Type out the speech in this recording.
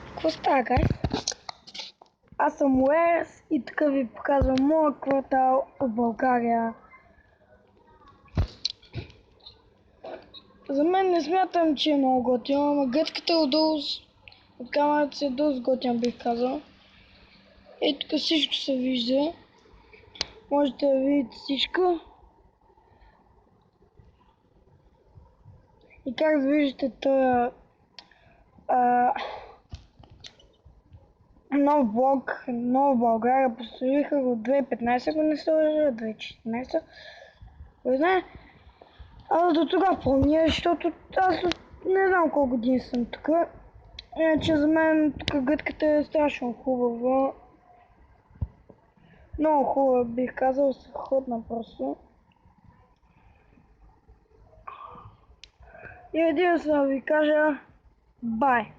Какво става, гай? Аз съм Уес и така ви показвам моят квартал в България. За мен не смятам, че е много готино, ама гледката отдолу от камерата се е доста готина, бих казал. Ей, тук всичко се вижда. Можете да видите всичко. И как виждате този нов блок, нова България, построиха го 2015, ако не се лъжа, 2014. Не знае. Аз до тогава помня, защото аз не знам колко години съм тук. Иначе за мен тук гледката е страшно хубава. Много хубава, бих казал, страхотна просто. И единствено ви кажа бай!